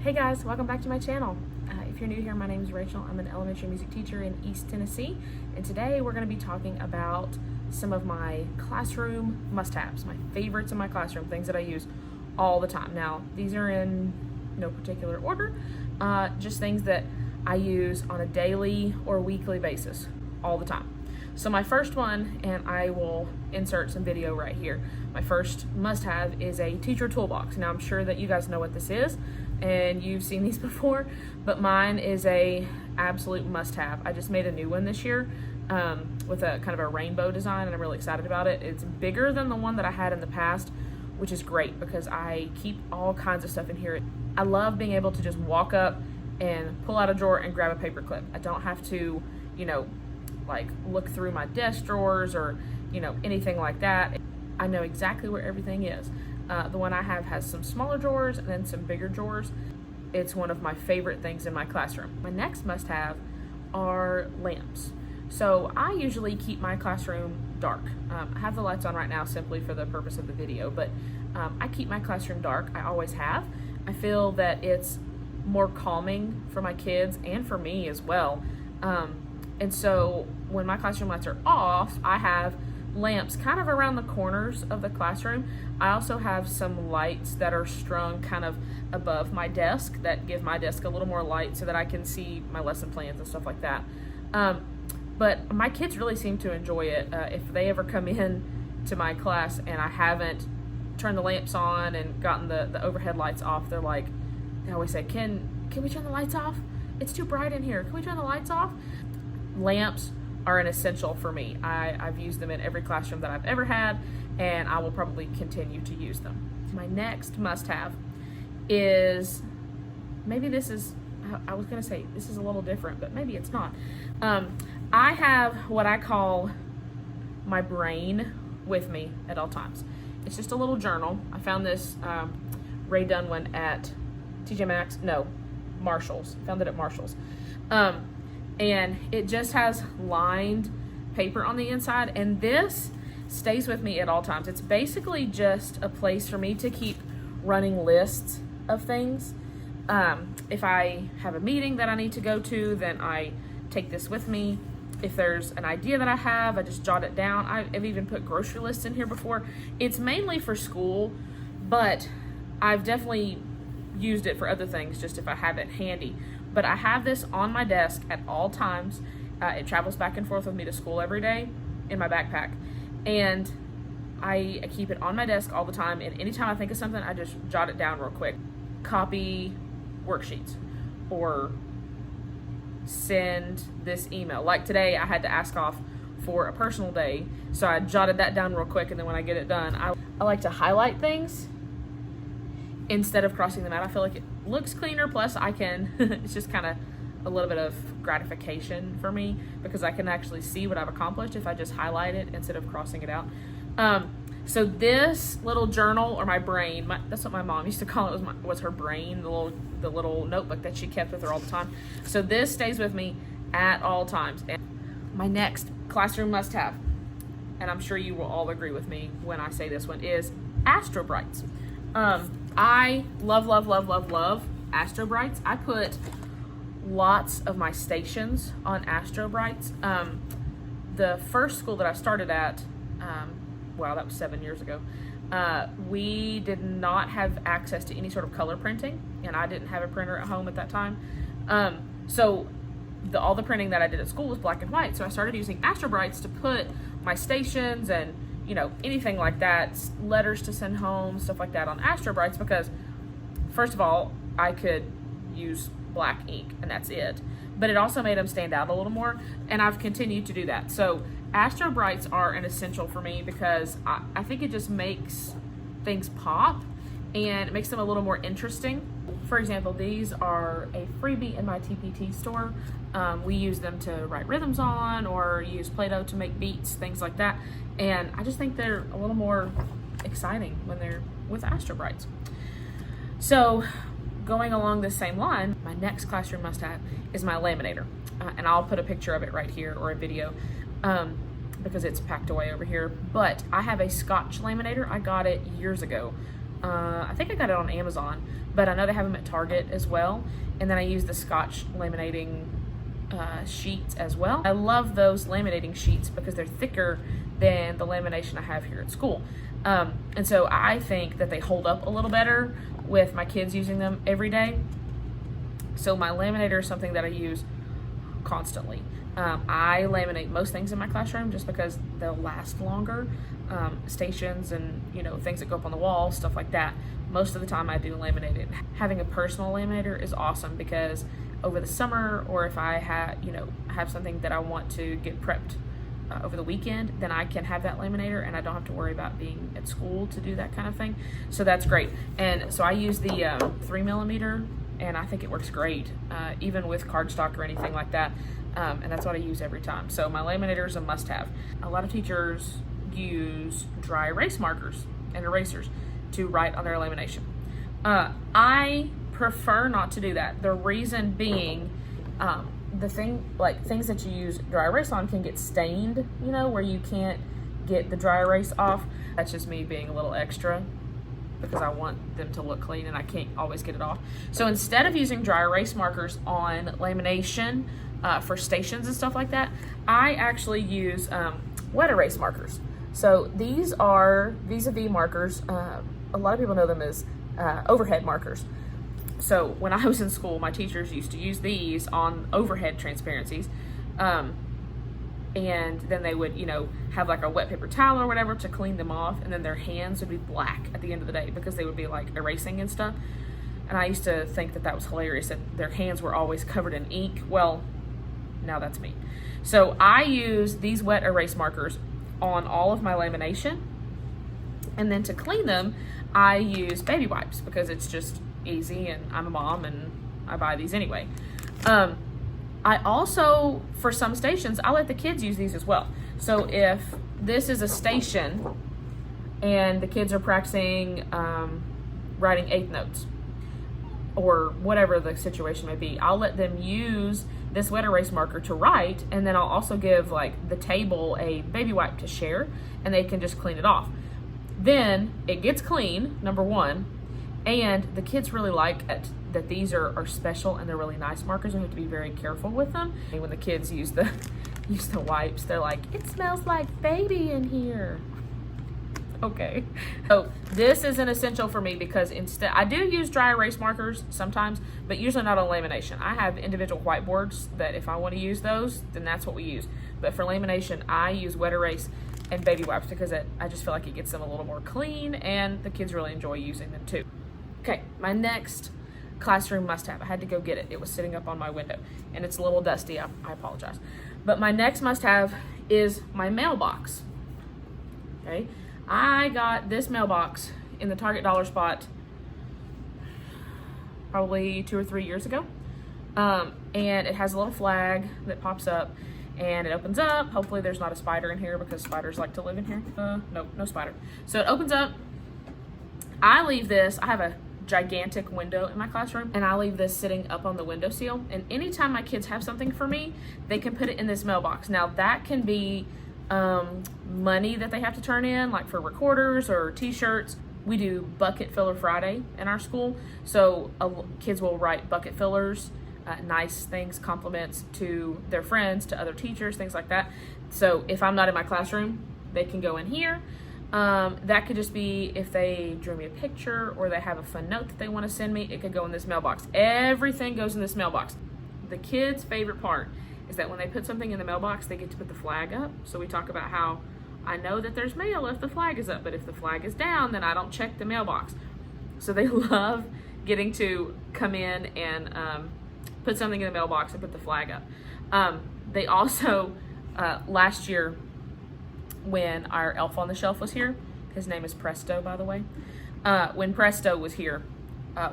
Hey guys, welcome back to my channel. If you're new here, my name is Rachel. I'm an elementary music teacher in East Tennessee, and today we're going to be talking about some of my classroom must-haves, my favorites in my classroom, things that I use all the time. Now, these are in no particular order, just things that I use on a daily or weekly basis all the time. So my first one, and I will insert some video right here, my first must-have is a teacher toolbox. Now I'm sure that you guys know what this is and you've seen these before, but mine is a absolute must-have. I just made a new one this year with a kind of a rainbow design, and I'm really excited about it. It's bigger than the one that I had in the past, which is great because I keep all kinds of stuff in here. I love being able to just walk up and pull out a drawer and grab a paper clip. I don't have to, like look through my desk drawers or, anything like that. I know exactly where everything is. The one I have has some smaller drawers and then some bigger drawers. It's one of my favorite things in my classroom. My next must-have are lamps. So I usually keep my classroom dark. I have the lights on right now simply for the purpose of the video, but I keep my classroom dark. I always have. I feel that it's more calming for my kids and for me as well. And so when my classroom lights are off, I have lamps kind of around the corners of the classroom. I also have some lights that are strung kind of above my desk that give my desk a little more light so that I can see my lesson plans and stuff like that. But my kids really seem to enjoy it. If they ever come in to my class and I haven't turned the lamps on and gotten the overhead lights off, they always say, can we turn the lights off? It's too bright in here. Can we turn the lights off? Lamps are an essential for me. I've used them in every classroom that I've ever had, and I will probably continue to use them. My next must-have is, maybe this is, I was gonna say this is a little different, but maybe it's not. I have what I call my brain with me at all times. It's just a little journal. I found this Ray Dunn one at TJ Maxx, no, Marshall's. Found it at Marshall's. And it just has lined paper on the inside, and this stays with me at all times. It's basically just a place for me to keep running lists of things. If I have a meeting that I need to go to, then I take this with me. If there's an idea that I have, I just jot it down. I've even put grocery lists in here before. It's mainly for school, but I've definitely used it for other things, just if I have it handy. But I have this on my desk at all times. It travels back and forth with me to school every day in my backpack. And I keep it on my desk all the time. And anytime I think of something, I just jot it down real quick. Copy worksheets or send this email. Like today, I had to ask off for a personal day. So I jotted that down real quick. And then when I get it done, I like to highlight things instead of crossing them out. I feel like it looks cleaner, plus I can, it's just kind of a little bit of gratification for me because I can actually see what I've accomplished if I just highlight it instead of crossing it out. So this little journal, or my brain, that's what my mom used to call it, was her brain, the little notebook that she kept with her all the time. So this stays with me at all times. And my next classroom must-have, and I'm sure you will all agree with me when I say this one, is Astrobrites. I love Astrobrites. I put lots of my stations on Astrobrites. The first school that I started at, wow, that was 7 years ago, we did not have access to any sort of color printing, and I didn't have a printer at home at that time. So all the printing that I did at school was black and white. So I started using Astrobrites to put my stations and anything like that, letters to send home, stuff like that on Astrobrites, because first of all, I could use black ink and that's it. But it also made them stand out a little more, and I've continued to do that. So Astrobrites are an essential for me because I think it just makes things pop and it makes them a little more interesting. For example, these are a freebie in my TPT store. We use them to write rhythms on or use Play-Doh to make beats, things like that. And I just think they're a little more exciting when they're with Astrobrites. So going along this same line, my next classroom must-have is my laminator. And I'll put a picture of it right here or a video because it's packed away over here. But I have a Scotch laminator. I got it years ago I think I got it on Amazon, but I know they have them at Target as well. And then I use the Scotch laminating sheets as well. I love those laminating sheets because they're thicker than the lamination I have here at school. And so I think that they hold up a little better with my kids using them every day. So my laminator is something that I use constantly. I laminate most things in my classroom just because they'll last longer. Stations and, you know, things that go up on the wall, stuff like that. Most of the time I do laminate it. Having a personal laminator is awesome because over the summer, or if I have something that I want to get prepped over the weekend, then I can have that laminator and I don't have to worry about being at school to do that kind of thing. So that's great. And so I use the 3mm, and I think it works great, even with cardstock or anything like that. And that's what I use every time. So my laminator is a must-have. A lot of teachers use dry erase markers and erasers to write on their lamination. I prefer not to do that. The reason being, things that you use dry erase on can get stained, you know, where you can't get the dry erase off. That's just me being a little extra because I want them to look clean and I can't always get it off. So instead of using dry erase markers on lamination for stations and stuff like that, I actually use WetErase markers. So these are vis-a-vis markers. A lot of people know them as overhead markers. So when I was in school, my teachers used to use these on overhead transparencies. And then they would, you know, have like a wet paper towel or whatever to clean them off. And then their hands would be black at the end of the day because they would be like erasing and stuff. And I used to think that that was hilarious, that their hands were always covered in ink. Well, now that's me. So I use these wet erase markers on all of my lamination. And then to clean them, I use baby wipes because it's just easy and I'm a mom and I buy these anyway. I also, for some stations, I let the kids use these as well. So if this is a station and the kids are practicing writing eighth notes or whatever the situation may be, I'll let them use this wet erase marker to write, and then I'll also give like the table a baby wipe to share and they can just clean it off. Then it gets clean, number one, and the kids really like it, that these are special and they're really nice markers. You have to be very careful with them. And when the kids use the wipes, they're like, it smells like baby in here. Okay, so this is an essential for me because instead, I do use dry erase markers sometimes, but usually not on lamination. I have individual whiteboards that if I want to use those, then that's what we use. But for lamination, I use wet erase and baby wipes because I just feel like it gets them a little more clean and the kids really enjoy using them too. Okay, my next classroom must-have. I had to go get it. It was sitting up on my window and it's a little dusty. I apologize. But my next must-have is my mailbox. Okay, I got this mailbox in the Target dollar spot probably 2 or 3 years ago. And it has a little flag that pops up and it opens up. Hopefully there's not a spider in here because spiders like to live in here. No spider. So it opens up. I leave this, I have a gigantic window in my classroom and I leave this sitting up on the windowsill, and anytime my kids have something for me, they can put it in this mailbox. Now that can be money that they have to turn in, like for recorders or t-shirts. We do bucket filler Friday in our school, so kids will write bucket fillers, nice things, compliments to their friends, to other teachers, things like that. So if I'm not in my classroom, they can go in here. That could just be if they drew me a picture or they have a fun note that they want to send me, it could go in this mailbox. Everything goes in this mailbox. The kids' favorite part is that when they put something in the mailbox, they get to put the flag up. So we talk about how I know that there's mail if the flag is up, but if the flag is down, then I don't check the mailbox. So they love getting to come in and put something in the mailbox and put the flag up. They also, last year, when our elf on the shelf was here, his name is Presto, by the way. When Presto was here,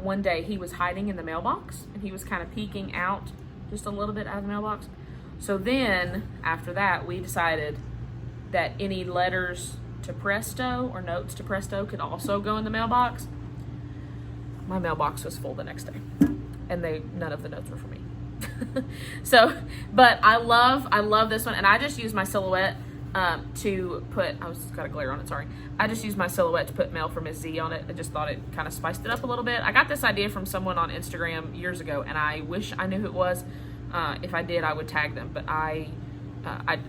one day he was hiding in the mailbox and he was kind of peeking out just a little bit out of the mailbox. So then after that, we decided that any letters to Presto or notes to Presto could also go in the mailbox. My mailbox was full the next day and none of the notes were for me. So, but I love this one, and I just use my silhouette to put, I was got a glare on it, sorry. I just used my silhouette to put Mail for Miss Z on it. I just thought it kind of spiced it up a little bit. I got this idea from someone on Instagram years ago, and I wish I knew who it was. If I did, I would tag them, but I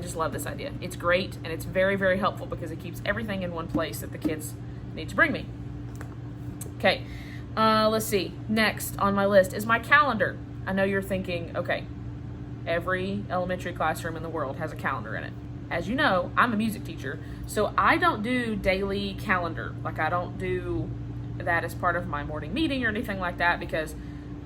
just love this idea. It's great, and it's very, very helpful because it keeps everything in one place that the kids need to bring me. Okay, let's see. Next on my list is my calendar. I know you're thinking, okay, every elementary classroom in the world has a calendar in it. As you know, I'm a music teacher, so I don't do daily calendar. Like, I don't do that as part of my morning meeting or anything like that because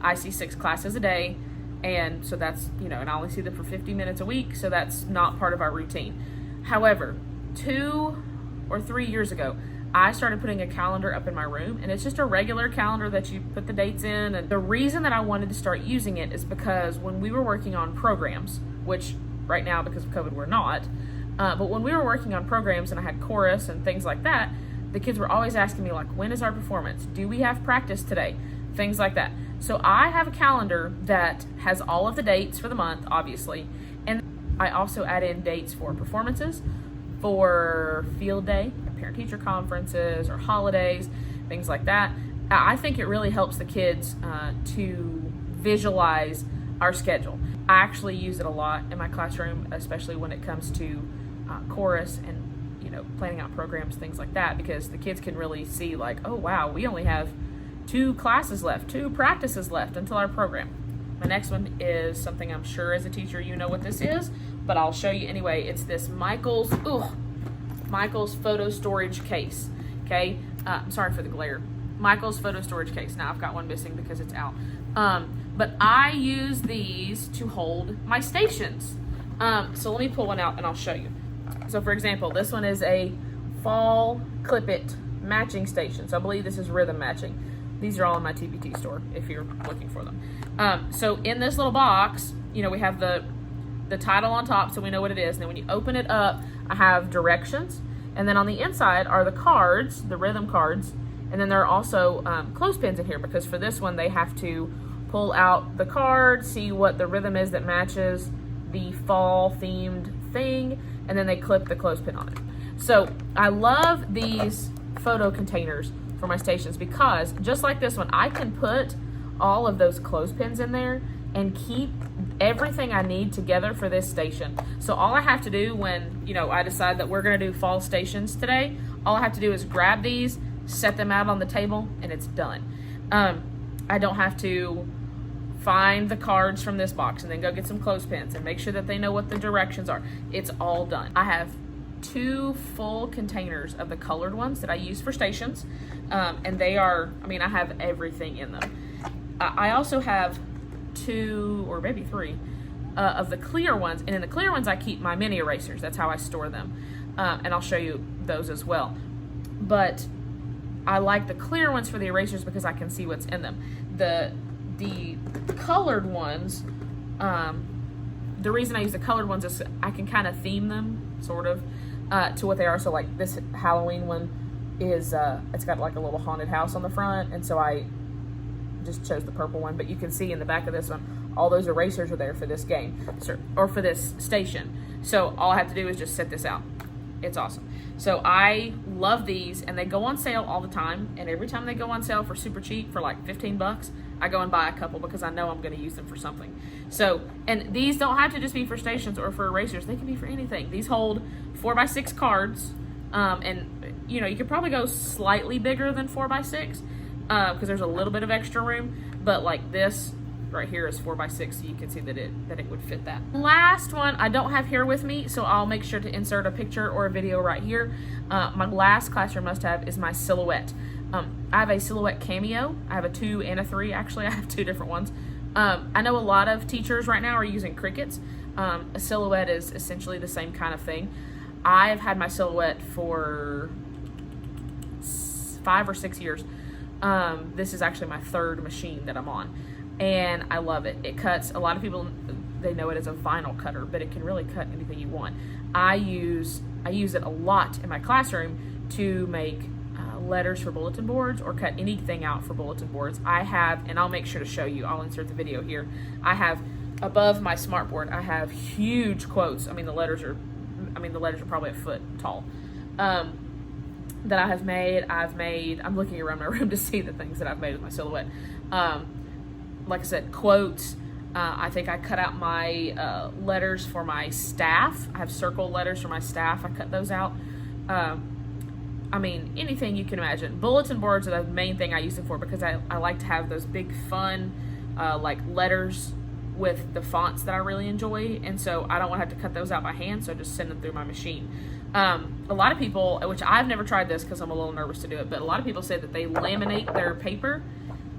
I see 6 classes a day, and so that's, and I only see them for 50 minutes a week, so that's not part of our routine. However, 2 or 3 years ago, I started putting a calendar up in my room, and it's just a regular calendar that you put the dates in. And the reason that I wanted to start using it is because when we were working on programs, which right now because of COVID we're not, but when we were working on programs and I had chorus and things like that, the kids were always asking me, like, when is our performance? Do we have practice today? Things like that. So I have a calendar that has all of the dates for the month, obviously, and I also add in dates for performances, for field day, parent-teacher conferences, or holidays, things like that. I think it really helps the kids to visualize our schedule. I actually use it a lot in my classroom, especially when it comes to chorus and planning out programs, things like that, because the kids can really see, like, oh wow, we only have 2 classes left, 2 practices left until our program. My next one is something I'm sure as a teacher you know what this is, but I'll show you anyway. It's this Michael's photo storage case. Okay, I'm sorry for the glare. Michael's photo storage case. Now I've got one missing because it's out. But I use these to hold my stations. So let me pull one out and I'll show you. So for example, this one is a fall clip it matching station. So I believe this is rhythm matching. These are all in my TPT store if you're looking for them. So in this little box, we have the title on top so we know what it is. And then when you open it up, I have directions. And then on the inside are the cards, the rhythm cards. And then there are also clothespins in here because for this one, they have to pull out the card, see what the rhythm is that matches the fall themed thing, and then they clip the clothespin on it. So I love these photo containers for my stations because just like this one, I can put all of those clothespins in there and keep everything I need together for this station. So all I have to do when, I decide that we're gonna do fall stations today, all I have to do is grab these, set them out on the table, and it's done. I don't have to find the cards from this box and then go get some clothespins and make sure that they know what the directions are. It's all done. I have 2 full containers of the colored ones that I use for stations, and they are, I have everything in them. I also have 2 or maybe 3 of the clear ones, and in the clear ones I keep my mini erasers. That's how I store them, and I'll show you those as well. But I like the clear ones for the erasers because I can see what's in them. The colored ones, the reason I use the colored ones is I can kind of theme them, sort of, to what they are. So like this Halloween one is, it's got like a little haunted house on the front, and so I just chose the purple one. But you can see in the back of this one, all those erasers are there for this game, or for this station. So all I have to do is just set this out. It's awesome. So I love these, and they go on sale all the time, and every time they go on sale for super cheap, for like 15 bucks, I go and buy a couple because I know I'm going to use them for something. So, and these don't have to just be for stations or for erasers. They can be for anything. These hold 4x6 cards, and you could probably go slightly bigger than 4x6 because there's a little bit of extra room, but like this right here is 4x6, so you can see that it would fit that. Last one I don't have here with me, so I'll make sure to insert a picture or a video right here. My last classroom must-have is my silhouette. I have a silhouette Cameo. I have a 2 and a 3. Actually, I have 2 different ones. I know a lot of teachers right now are using Crickets. A silhouette is essentially the same kind of thing. I have had my silhouette for 5 or 6 years. This is actually my 3rd machine that I'm on, and I love it. It cuts, a lot of people, they know it as a vinyl cutter, but it can really cut anything you want. I use it a lot in my classroom to make letters for bulletin boards or cut anything out for bulletin boards. I have, and I'll make sure to show you, I'll insert the video here. I have, above my smartboard, I have huge quotes. The letters are, I mean, the letters are probably a foot tall, that I've made. I'm looking around my room to see the things that I've made with my silhouette. Like I said, quotes. I think I cut out my letters for my staff. I have circle letters for my staff. I cut those out. I mean, anything you can imagine. Bulletin boards are the main thing I use it for, because I like to have those big fun like letters with the fonts that I really enjoy, and so I don't want to have to cut those out by hand, so I just send them through my machine. A lot of people, which I've never tried this because I'm a little nervous to do it, but a lot of people say that they laminate their paper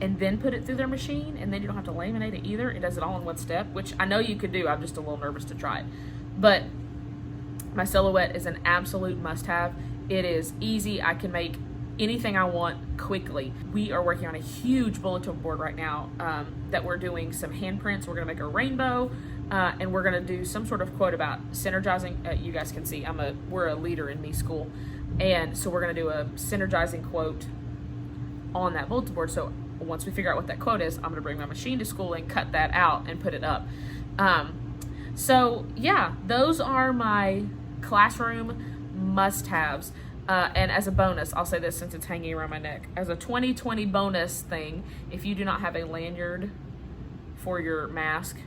and then put it through their machine, and then you don't have to laminate it either. It does it all in one step, which I know you could do. I'm just a little nervous to try it. But my silhouette is an absolute must-have. It is easy. I can make anything I want quickly. We are working on a huge bulletin board right now that we're doing some handprints. We're gonna make a rainbow, and we're gonna do some sort of quote about synergizing. You guys can see we're a leader in me school, and so we're gonna do a synergizing quote on that bulletin board. So once we figure out what that quote is, I'm gonna bring my machine to school and cut that out and put it up. So yeah, those are my classroom must-haves. And as a bonus, I'll say this since it's hanging around my neck, as a 2020 bonus thing, if you do not have a lanyard for your mask,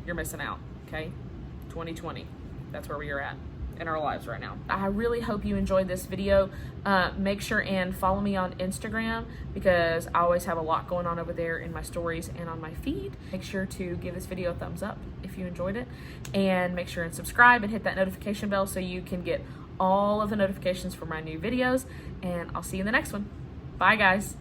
you're missing out, okay? 2020, that's where we are at in our lives right now. I really hope you enjoyed this video. Make sure and follow me on Instagram, because I always have a lot going on over there in my stories and on my feed. Make sure to give this video a thumbs up if you enjoyed it, and make sure and subscribe and hit that notification bell so you can get all of the notifications for my new videos, and I'll see you in the next one. Bye guys.